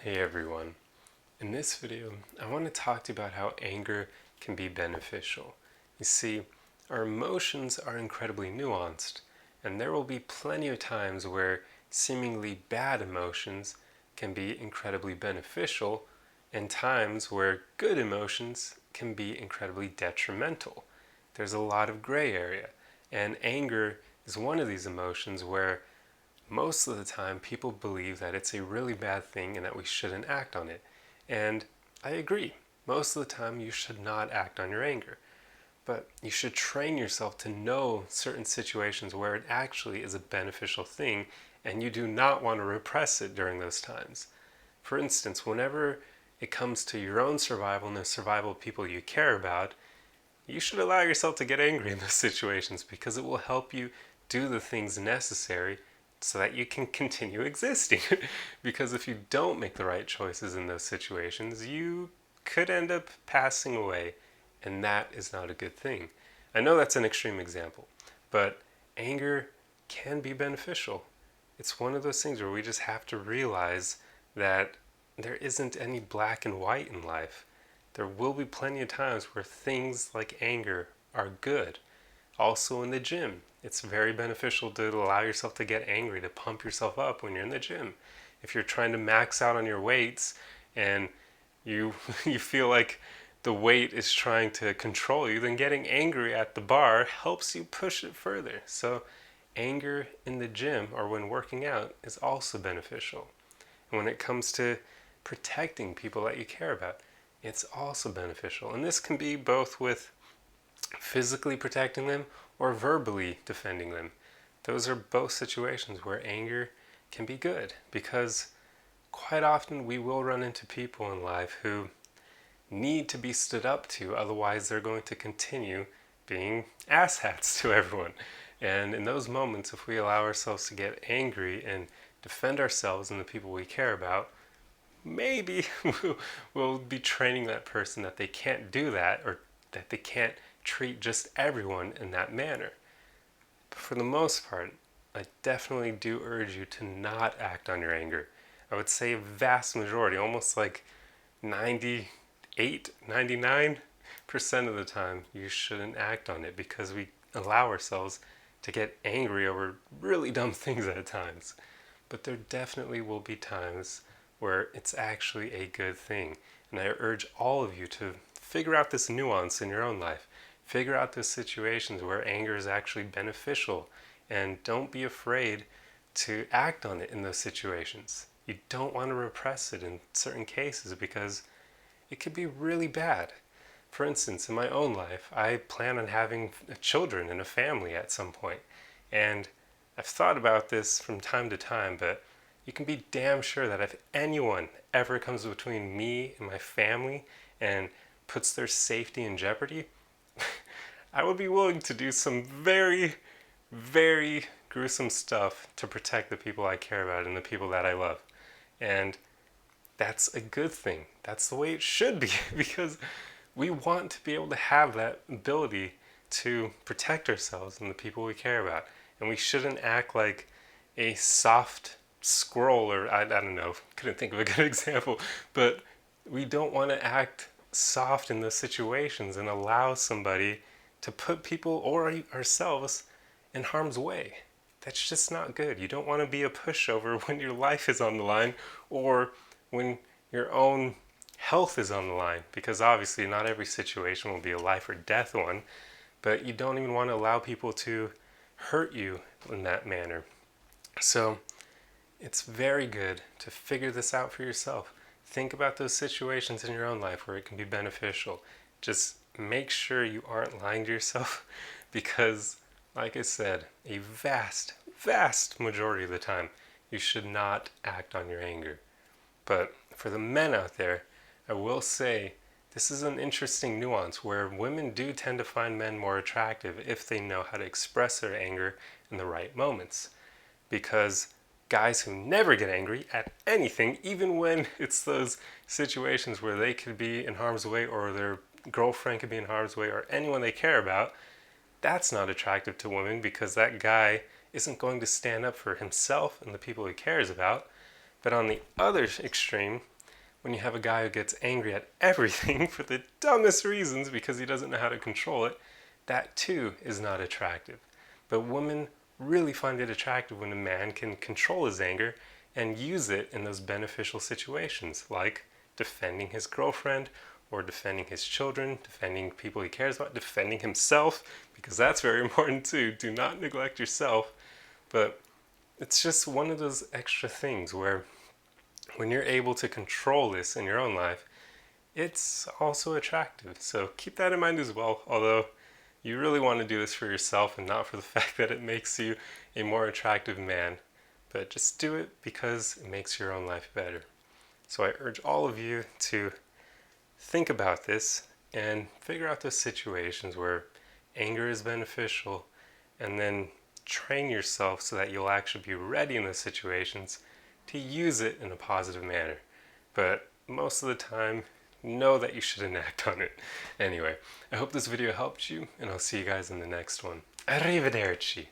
Hey everyone. In this video, I want to talk to you about how anger can be beneficial. You see, our emotions are incredibly nuanced, and there will be plenty of times where seemingly bad emotions can be incredibly beneficial, and times where good emotions can be incredibly detrimental. There's a lot of gray area, and anger is one of these emotions where most of the time people believe that it's a really bad thing and that we shouldn't act on it. And I agree. Most of the time you should not act on your anger. But you should train yourself to know certain situations where it actually is a beneficial thing and you do not want to repress it during those times. For instance, whenever it comes to your own survival and the survival of people you care about, you should allow yourself to get angry in those situations because it will help you do the things necessary so that you can continue existing. Because if you don't make the right choices in those situations, you could end up passing away, and that is not a good thing. I know that's an extreme example, but anger can be beneficial. It's one of those things where we just have to realize that there isn't any black and white in life. There will be plenty of times where things like anger are good. Also in the gym, it's very beneficial to allow yourself to get angry, to pump yourself up when you're in the gym. If you're trying to max out on your weights and you you feel like the weight is trying to control you, then getting angry at the bar helps you push it further. So anger in the gym or when working out is also beneficial. And when it comes to protecting people that you care about, it's also beneficial. And this can be both with physically protecting them or verbally defending them. Those are both situations where anger can be good because quite often we will run into people in life who need to be stood up to, otherwise, they're going to continue being asshats to everyone. And in those moments, if we allow ourselves to get angry and defend ourselves and the people we care about, maybe we'll be training that person that they can't do that or that they can't treat just everyone in that manner. But for the most part, I definitely do urge you to not act on your anger. I would say a vast majority, almost like 98, 99% of the time, you shouldn't act on it because we allow ourselves to get angry over really dumb things at times. But there definitely will be times where it's actually a good thing. And I urge all of you to figure out this nuance in your own life. Figure out those situations where anger is actually beneficial. And don't be afraid to act on it in those situations. You don't want to repress it in certain cases because it could be really bad. For instance, in my own life, I plan on having children and a family at some point. And I've thought about this from time to time, but you can be damn sure that if anyone ever comes between me and my family and puts their safety in jeopardy, I would be willing to do some very, very gruesome stuff to protect the people I care about and the people that I love. And that's a good thing. That's the way it should be because we want to be able to have that ability to protect ourselves and the people we care about. And we shouldn't act like a soft squirrel or I don't know, couldn't think of a good example, but we don't want to act soft in those situations and allow somebody to put people or ourselves in harm's way. That's just not good. You don't want to be a pushover when your life is on the line or when your own health is on the line, because obviously not every situation will be a life or death one, but you don't even want to allow people to hurt you in that manner. So it's very good to figure this out for yourself. Think about those situations in your own life where it can be beneficial. Just make sure you aren't lying to yourself because, like I said, a vast, vast majority of the time, you should not act on your anger. But for the men out there, I will say this is an interesting nuance where women do tend to find men more attractive if they know how to express their anger in the right moments. Because guys who never get angry at anything, even when it's those situations where they could be in harm's way or their girlfriend could be in harm's way or anyone they care about, that's not attractive to women because that guy isn't going to stand up for himself and the people he cares about. But on the other extreme, when you have a guy who gets angry at everything for the dumbest reasons because he doesn't know how to control it, that too is not attractive. But women really find it attractive when a man can control his anger and use it in those beneficial situations, like defending his girlfriend or defending his children, defending people he cares about, defending himself, because that's very important too. Do not neglect yourself. But it's just one of those extra things where when you're able to control this in your own life, it's also attractive. So keep that in mind as well, although you really want to do this for yourself and not for the fact that it makes you a more attractive man. But just do it because it makes your own life better. So I urge all of you to think about this and figure out those situations where anger is beneficial, and then train yourself so that you'll actually be ready in those situations to use it in a positive manner. But most of the time, know that you shouldn't act on it. Anyway, I hope this video helped you, and I'll see you guys in the next one. Arrivederci!